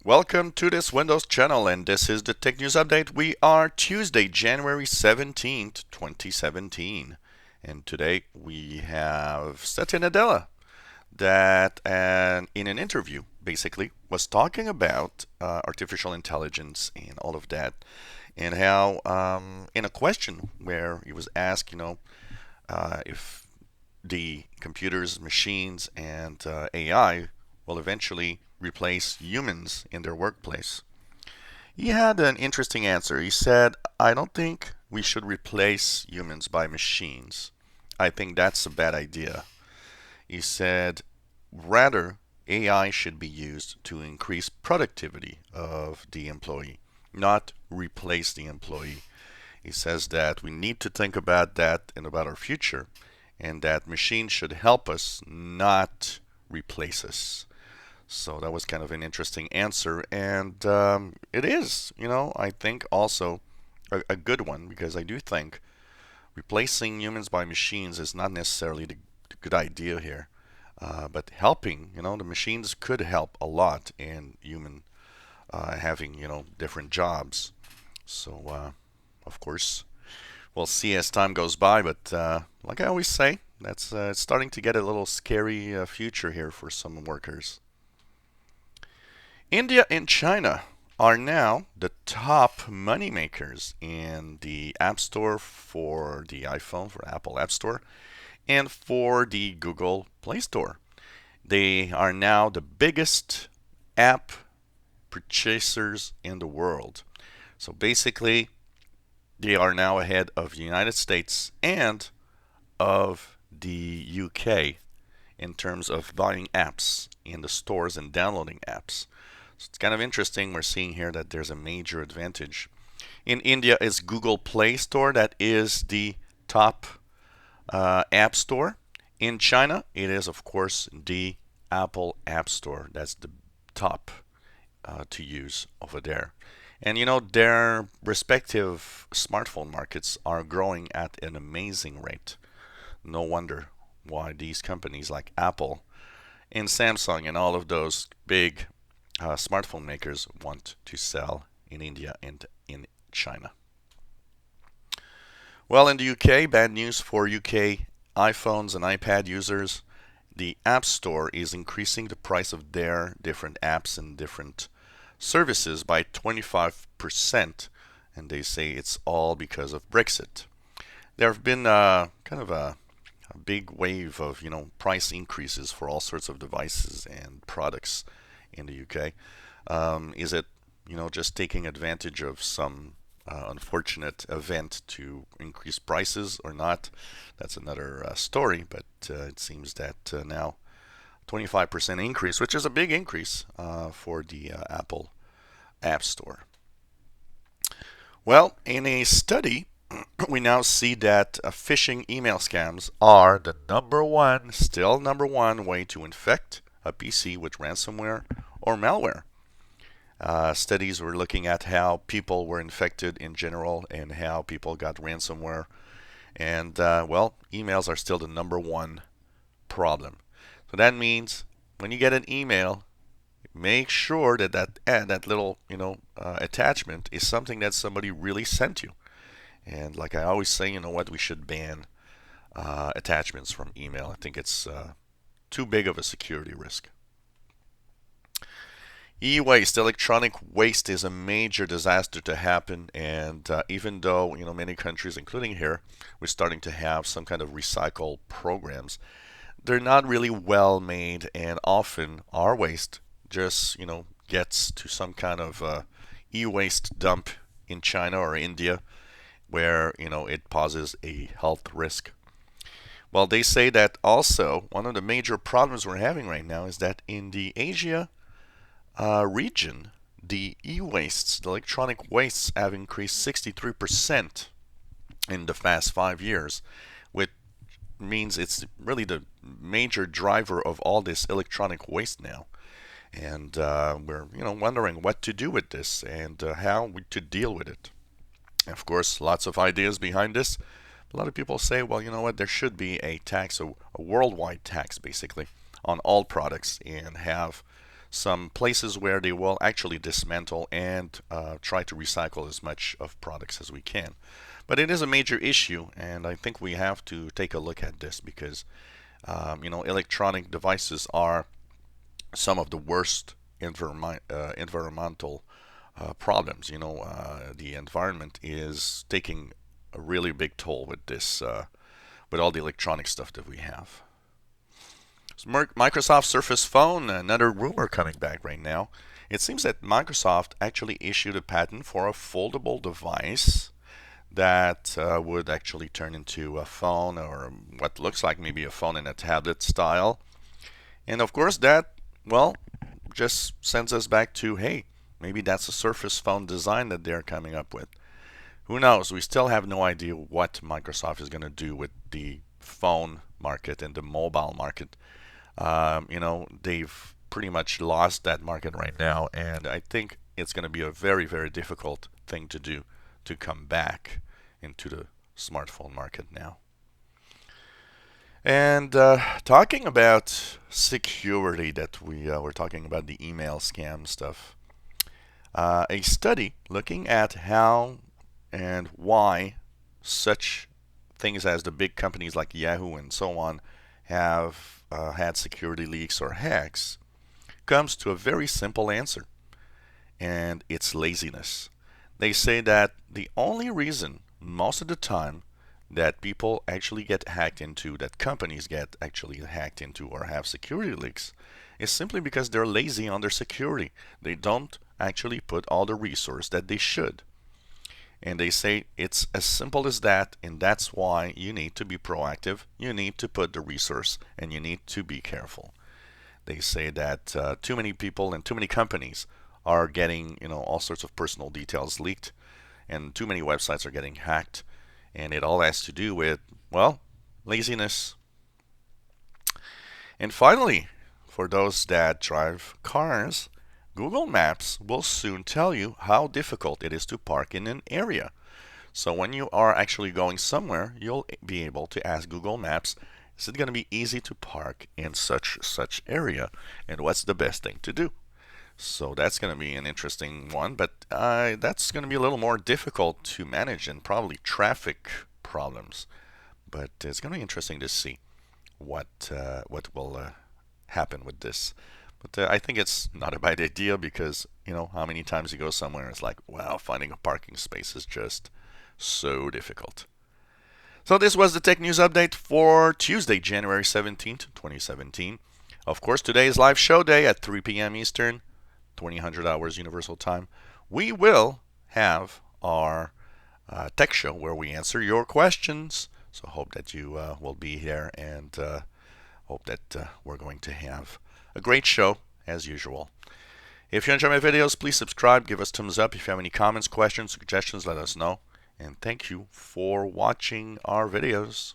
Welcome to this Windows channel, and this is the Tech News Update. We are Tuesday, January 17th, 2017. And today we have Satya Nadella that in an interview basically was talking about artificial intelligence and all of that, and how in a question where he was asked, if the computers, machines, and AI will eventually replace humans in their workplace. He had an interesting answer. He said, I don't think we should replace humans by machines. I think that's a bad idea. He said, rather, AI should be used to increase productivity of the employee, not replace the employee. He says that we need to think about that and about our future, and that machines should help us, not replace us. So that was kind of an interesting answer, and it is, I think also a good one, because I do think replacing humans by machines is not necessarily the good idea here. But helping, the machines could help a lot in human having, different jobs. So, of course, we'll see as time goes by. But like I always say, that's it's starting to get a little scary future here for some workers. India and China are now the top money makers in the App Store for the iPhone, for Apple App Store, and for the Google Play Store. They are now the biggest app purchasers in the world. So basically, they are now ahead of the United States and of the UK in terms of buying apps in the stores and downloading apps. So it's kind of interesting. We're seeing here that there's a major advantage. In India, it's Google Play Store that is the top app store. In China, it is, of course, the Apple App Store. That's the top to use over there. And their respective smartphone markets are growing at an amazing rate. No wonder why these companies like Apple and Samsung and all of those big smartphone makers want to sell in India and in China. Well, in the UK, bad news for UK iPhones and iPad users. The App Store is increasing the price of their different apps and different services by 25%, and they say it's all because of Brexit. There have been kind of a big wave of price increases for all sorts of devices and products in the UK. Is it just taking advantage of some unfortunate event to increase prices or not? That's another story, but it seems that now 25% increase, which is a big increase for the Apple App Store. Well, in a study, we now see that phishing email scams are the still number one way to infect a PC with ransomware or malware. Studies were looking at how people were infected in general and how people got ransomware. And, well, emails are still the number one problem. So that means when you get an email, make sure that that little attachment is something that somebody really sent you. And like I always say, we should ban attachments from email. I think it's too big of a security risk. E-waste, electronic waste, is a major disaster to happen, and even though many countries, including here, we're starting to have some kind of recycle programs, they're not really well made, and often our waste just gets to some kind of e-waste dump in China or India, where it poses a health risk. Well, they say that also one of the major problems we're having right now is that in the Asia region, the e-wastes, the electronic wastes, have increased 63% in the past 5 years, which means it's really the major driver of all this electronic waste now. And we're wondering what to do with this and how to deal with it. Of course, lots of ideas behind this. A lot of people say, well, you know what, there should be a tax, a worldwide tax basically, on all products, and have some places where they will actually dismantle and try to recycle as much of products as we can. But it is a major issue, and I think we have to take a look at this because electronic devices are some of the worst environmental problems. The environment is taking a really big toll with this, with all the electronic stuff that we have. So Microsoft Surface Phone, another rumor coming back right now. It seems that Microsoft actually issued a patent for a foldable device that would actually turn into a phone, or what looks like maybe a phone in a tablet style. And of course that, well, just sends us back to, hey, maybe that's a Surface Phone design that they're coming up with. Who knows? We still have no idea what Microsoft is going to do with the phone market and the mobile market. They've pretty much lost that market right now, and I think it's going to be a very, very difficult thing to do to come back into the smartphone market now. And talking about security, that we were talking about the email scam stuff. A study looking at how and why such things as the big companies like Yahoo and so on have had security leaks or hacks comes to a very simple answer, and it's laziness. They say that the only reason most of the time that people actually get hacked into, that companies get actually hacked into or have security leaks, is simply because they're lazy on their security. They don't actually put all the resource that they should. And they say it's as simple as that, and that's why you need to be proactive, you need to put the resource, and you need to be careful. They say that too many people and too many companies are getting all sorts of personal details leaked, and too many websites are getting hacked, and it all has to do with, well, laziness. And finally, for those that drive cars, Google Maps will soon tell you how difficult it is to park in an area. So when you are actually going somewhere, you'll be able to ask Google Maps, is it going to be easy to park in such area, and what's the best thing to do? So that's going to be an interesting one, but that's going to be a little more difficult to manage than probably traffic problems. But it's going to be interesting to see what will happen with this. But I think it's not a bad idea because, how many times you go somewhere, it's like, wow, finding a parking space is just so difficult. So this was the Tech News Update for Tuesday, January 17th, 2017. Of course, today is live show day at 3 p.m. Eastern, 2000 hours Universal Time. We will have our tech show where we answer your questions. So hope that you will be here, and hope that we're going to have a great show as usual. If you enjoy my videos, please subscribe, give us thumbs up. If you have any comments, questions, suggestions, let us know. And thank you for watching our videos.